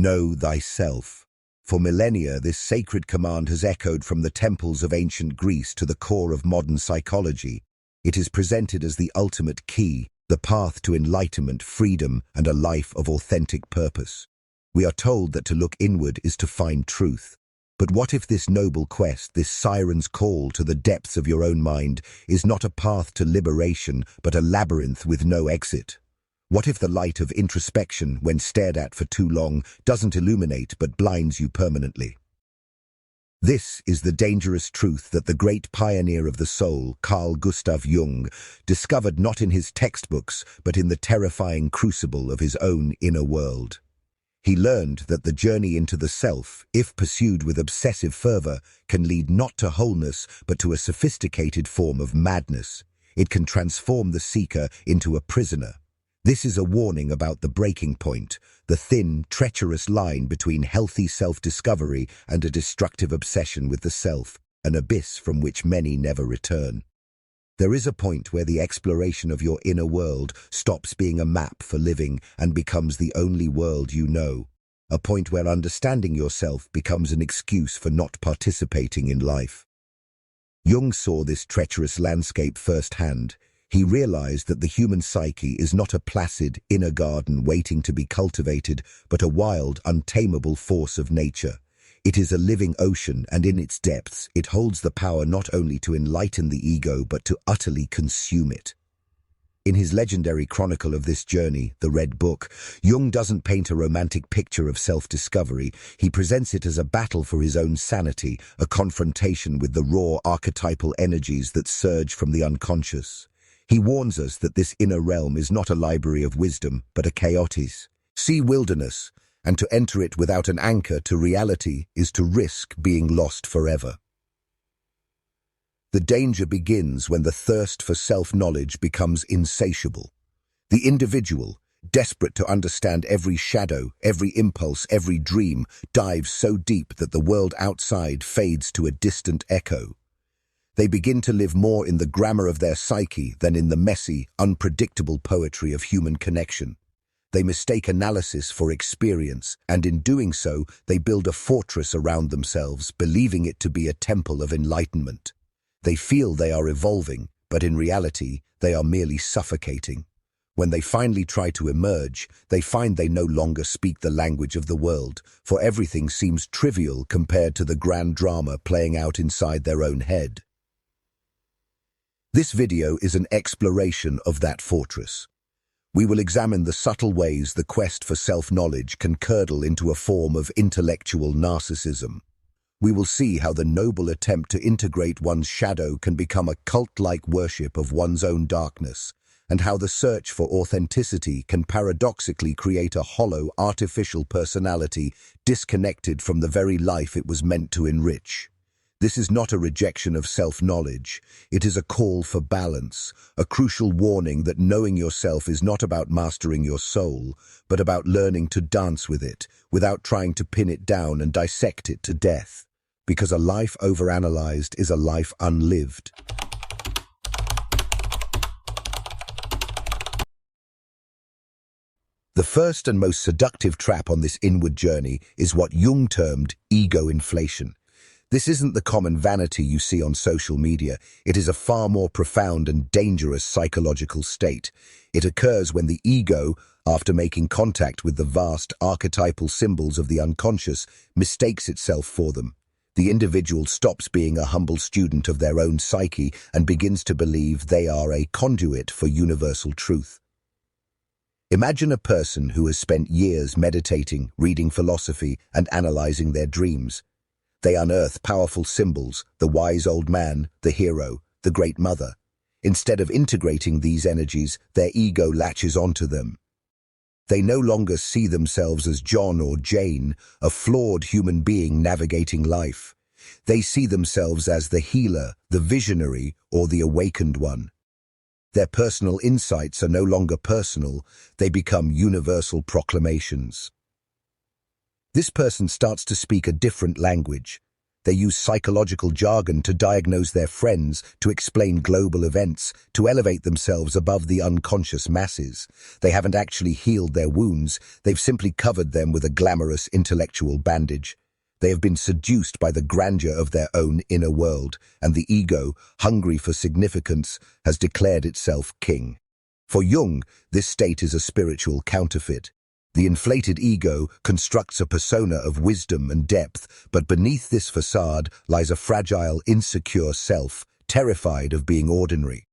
Know thyself. For millennia, this sacred command has echoed from the temples of ancient Greece to the core of modern psychology. It is presented as the ultimate key, the path to enlightenment, freedom, and a life of authentic purpose. We are told that to look inward is to find truth. But what if this noble quest, this siren's call to the depths of your own mind, is not a path to liberation, but a labyrinth with no exit? What if the light of introspection, when stared at for too long, doesn't illuminate but blinds you permanently? This is the dangerous truth that the great pioneer of the soul, Carl Jung, discovered not in his textbooks, but in the terrifying crucible of his own inner world. He learned that the journey into the self, if pursued with obsessive fervor, can lead not to wholeness, but to a sophisticated form of madness. It can transform the seeker into a prisoner. This is a warning about the breaking point, the thin, treacherous line between healthy self-discovery and a destructive obsession with the self, an abyss from which many never return. There is a point where the exploration of your inner world stops being a map for living and becomes the only world you know. A point where understanding yourself becomes an excuse for not participating in life. Jung saw this treacherous landscape firsthand. He realized that the human psyche is not a placid inner garden waiting to be cultivated, but a wild, untamable force of nature. It is a living ocean, and in its depths, it holds the power not only to enlighten the ego, but to utterly consume it. In his legendary chronicle of this journey, The Red Book, Jung doesn't paint a romantic picture of self-discovery. He presents it as a battle for his own sanity, a confrontation with the raw archetypal energies that surge from the unconscious. He warns us that this inner realm is not a library of wisdom, but a chaotis, sea wilderness, and to enter it without an anchor to reality is to risk being lost forever. The danger begins when the thirst for self-knowledge becomes insatiable. The individual, desperate to understand every shadow, every impulse, every dream, dives so deep that the world outside fades to a distant echo. They begin to live more in the grammar of their psyche than in the messy, unpredictable poetry of human connection. They mistake analysis for experience, and in doing so, they build a fortress around themselves, believing it to be a temple of enlightenment. They feel they are evolving, but in reality, they are merely suffocating. When they finally try to emerge, they find they no longer speak the language of the world, for everything seems trivial compared to the grand drama playing out inside their own head. This video is an exploration of that fortress. We will examine the subtle ways the quest for self-knowledge can curdle into a form of intellectual narcissism. We will see how the noble attempt to integrate one's shadow can become a cult-like worship of one's own darkness, and how the search for authenticity can paradoxically create a hollow, artificial personality disconnected from the very life it was meant to enrich. This is not a rejection of self-knowledge. It is a call for balance, a crucial warning that knowing yourself is not about mastering your soul, but about learning to dance with it, without trying to pin it down and dissect it to death. Because a life overanalyzed is a life unlived. The first and most seductive trap on this inward journey is what Jung termed ego inflation. This isn't the common vanity you see on social media. It is a far more profound and dangerous psychological state. It occurs when the ego, after making contact with the vast archetypal symbols of the unconscious, mistakes itself for them. The individual stops being a humble student of their own psyche and begins to believe they are a conduit for universal truth. Imagine a person who has spent years meditating, reading philosophy, and analyzing their dreams. They unearth powerful symbols, the wise old man, the hero, the great mother. Instead of integrating these energies, their ego latches onto them. They no longer see themselves as John or Jane, a flawed human being navigating life. They see themselves as the healer, the visionary, or the awakened one. Their personal insights are no longer personal, they become universal proclamations. This person starts to speak a different language. They use psychological jargon to diagnose their friends, to explain global events, to elevate themselves above the unconscious masses. They haven't actually healed their wounds, they've simply covered them with a glamorous intellectual bandage. They have been seduced by the grandeur of their own inner world, and the ego, hungry for significance, has declared itself king. For Jung, this state is a spiritual counterfeit. The inflated ego constructs a persona of wisdom and depth, but beneath this facade lies a fragile, insecure self, terrified of being ordinary.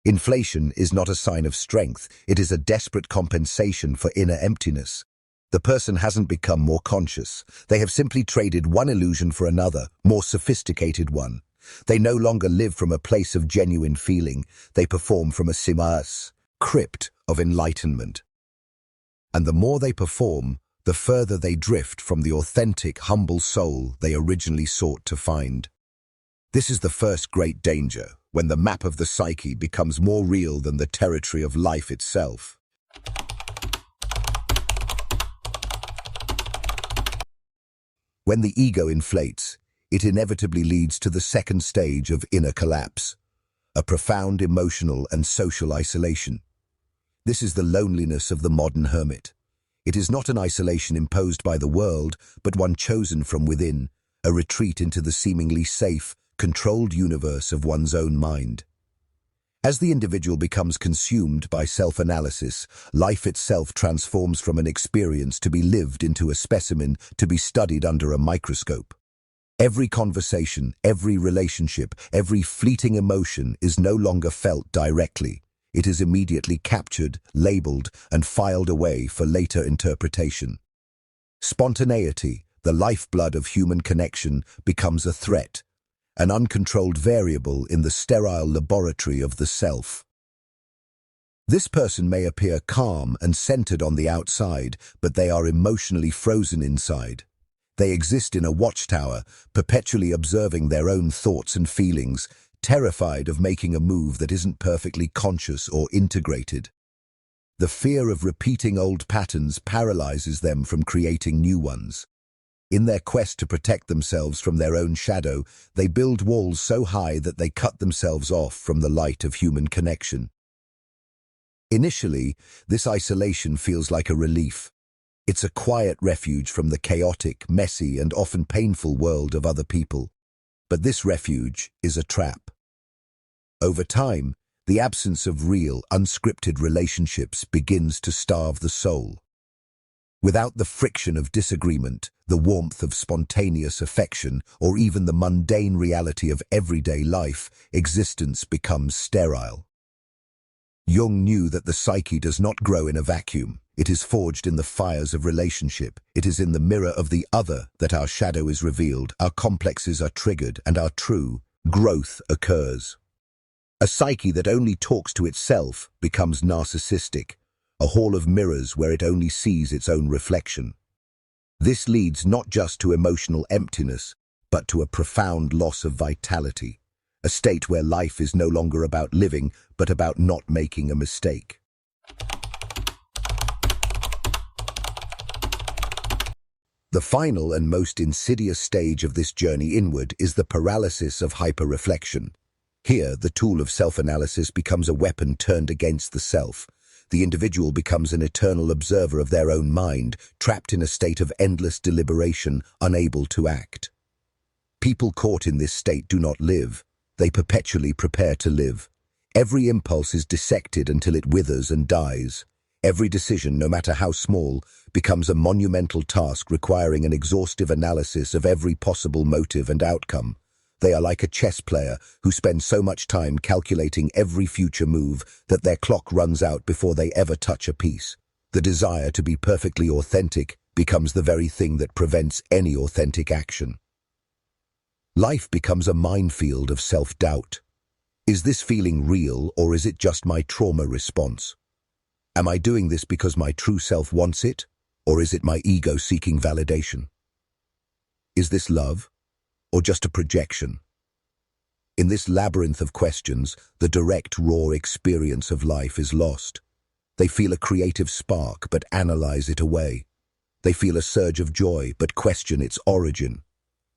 Inflation is not a sign of strength, it is a desperate compensation for inner emptiness. The person hasn't become more conscious. They have simply traded one illusion for another, more sophisticated one. They no longer live from a place of genuine feeling. They perform from a simas, crypt of enlightenment. And the more they perform, the further they drift from the authentic, humble soul they originally sought to find. This is the first great danger, when the map of the psyche becomes more real than the territory of life itself. When the ego inflates, it inevitably leads to the second stage of inner collapse, a profound emotional and social isolation. This is the loneliness of the modern hermit. It is not an isolation imposed by the world, but one chosen from within, a retreat into the seemingly safe, controlled universe of one's own mind. As the individual becomes consumed by self-analysis, life itself transforms from an experience to be lived into a specimen to be studied under a microscope. Every conversation, every relationship, every fleeting emotion is no longer felt directly. It is immediately captured, labeled, and filed away for later interpretation. Spontaneity, the lifeblood of human connection, becomes a threat, an uncontrolled variable in the sterile laboratory of the self. This person may appear calm and centered on the outside, but they are emotionally frozen inside. They exist in a watchtower, perpetually observing their own thoughts and feelings, terrified of making a move that isn't perfectly conscious or integrated. The fear of repeating old patterns paralyzes them from creating new ones. In their quest to protect themselves from their own shadow, they build walls so high that they cut themselves off from the light of human connection. Initially, this isolation feels like a relief. It's a quiet refuge from the chaotic, messy, and often painful world of other people. But this refuge is a trap. Over time, the absence of real, unscripted relationships begins to starve the soul. Without the friction of disagreement, the warmth of spontaneous affection, or even the mundane reality of everyday life, existence becomes sterile. Jung knew that the psyche does not grow in a vacuum. It is forged in the fires of relationship. It is in the mirror of the other that our shadow is revealed, our complexes are triggered, and our true growth occurs. A psyche that only talks to itself becomes narcissistic, a hall of mirrors where it only sees its own reflection. This leads not just to emotional emptiness, but to a profound loss of vitality, a state where life is no longer about living, but about not making a mistake. The final and most insidious stage of this journey inward is the paralysis of hyper-reflection. Here, the tool of self-analysis becomes a weapon turned against the self. The individual becomes an eternal observer of their own mind, trapped in a state of endless deliberation, unable to act. People caught in this state do not live. They perpetually prepare to live. Every impulse is dissected until it withers and dies. Every decision, no matter how small, becomes a monumental task requiring an exhaustive analysis of every possible motive and outcome. They are like a chess player who spends so much time calculating every future move that their clock runs out before they ever touch a piece. The desire to be perfectly authentic becomes the very thing that prevents any authentic action. Life becomes a minefield of self-doubt. Is this feeling real, or is it just my trauma response? Am I doing this because my true self wants it, or is it my ego seeking validation? Is this love, or just a projection? In this labyrinth of questions, the direct, raw experience of life is lost. They feel a creative spark, but analyze it away. They feel a surge of joy, but question its origin.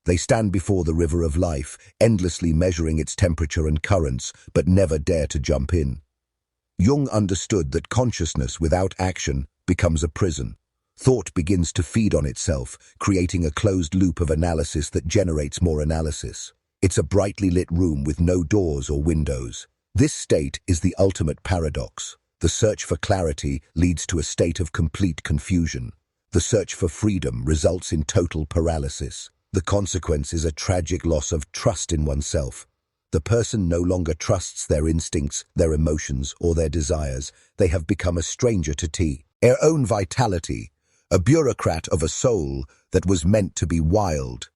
They stand before the river of life, endlessly measuring its temperature and currents, but never dare to jump in. Jung understood that consciousness without action becomes a prison. Thought begins to feed on itself, creating a closed loop of analysis that generates more analysis. It's a brightly lit room with no doors or windows. This state is the ultimate paradox. The search for clarity leads to a state of complete confusion. The search for freedom results in total paralysis. The consequence is a tragic loss of trust in oneself. The person no longer trusts their instincts, their emotions, or their desires. They have become a stranger to their own vitality, a bureaucrat of a soul that was meant to be wild.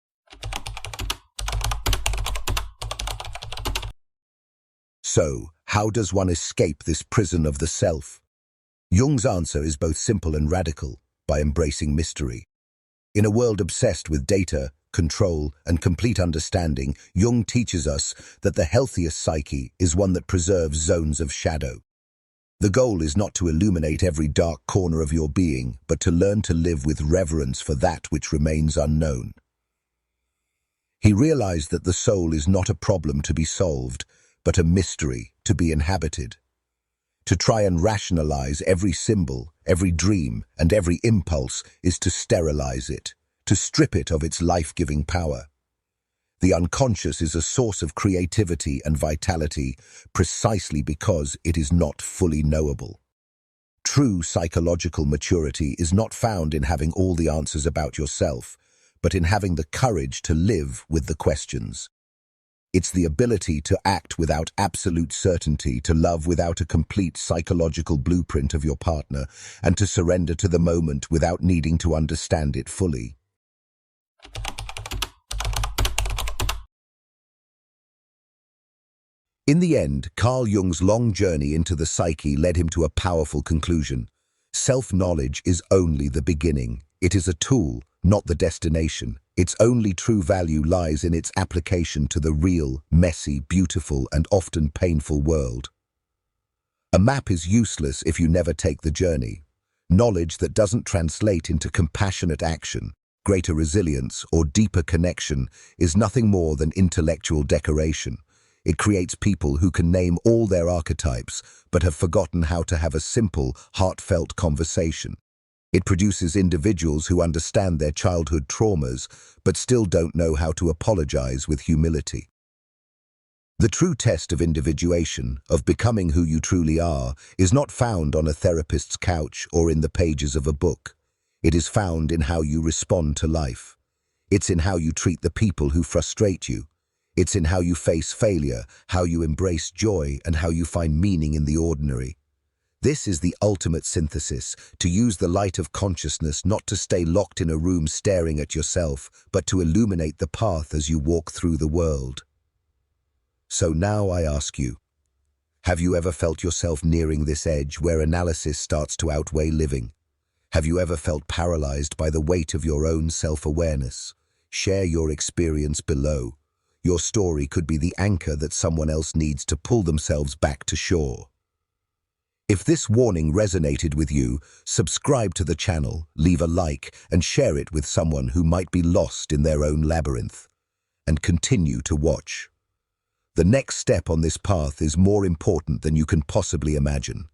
So, how does one escape this prison of the self? Jung's answer is both simple and radical: by embracing mystery. In a world obsessed with data, control, and complete understanding, Jung teaches us that the healthiest psyche is one that preserves zones of shadow. The goal is not to illuminate every dark corner of your being, but to learn to live with reverence for that which remains unknown. He realized that the soul is not a problem to be solved, but a mystery to be inhabited. To try and rationalize every symbol, every dream, and every impulse is to sterilize it, to strip it of its life-giving power. The unconscious is a source of creativity and vitality precisely because it is not fully knowable. True psychological maturity is not found in having all the answers about yourself, but in having the courage to live with the questions. It's the ability to act without absolute certainty, to love without a complete psychological blueprint of your partner, and to surrender to the moment without needing to understand it fully. In the end, Carl Jung's long journey into the psyche led him to a powerful conclusion. Self-knowledge is only the beginning. It is a tool, not the destination. Its only true value lies in its application to the real, messy, beautiful, and often painful world. A map is useless if you never take the journey. Knowledge that doesn't translate into compassionate action, greater resilience, or deeper connection is nothing more than intellectual decoration. It creates people who can name all their archetypes, but have forgotten how to have a simple, heartfelt conversation. It produces individuals who understand their childhood traumas, but still don't know how to apologize with humility. The true test of individuation, of becoming who you truly are, is not found on a therapist's couch or in the pages of a book. It is found in how you respond to life. It's in how you treat the people who frustrate you. It's in how you face failure, how you embrace joy, and how you find meaning in the ordinary. This is the ultimate synthesis, to use the light of consciousness not to stay locked in a room staring at yourself, but to illuminate the path as you walk through the world. So now I ask you, have you ever felt yourself nearing this edge where analysis starts to outweigh living? Have you ever felt paralyzed by the weight of your own self-awareness? Share your experience below. Your story could be the anchor that someone else needs to pull themselves back to shore. If this warning resonated with you, subscribe to the channel, leave a like, and share it with someone who might be lost in their own labyrinth. And continue to watch. The next step on this path is more important than you can possibly imagine.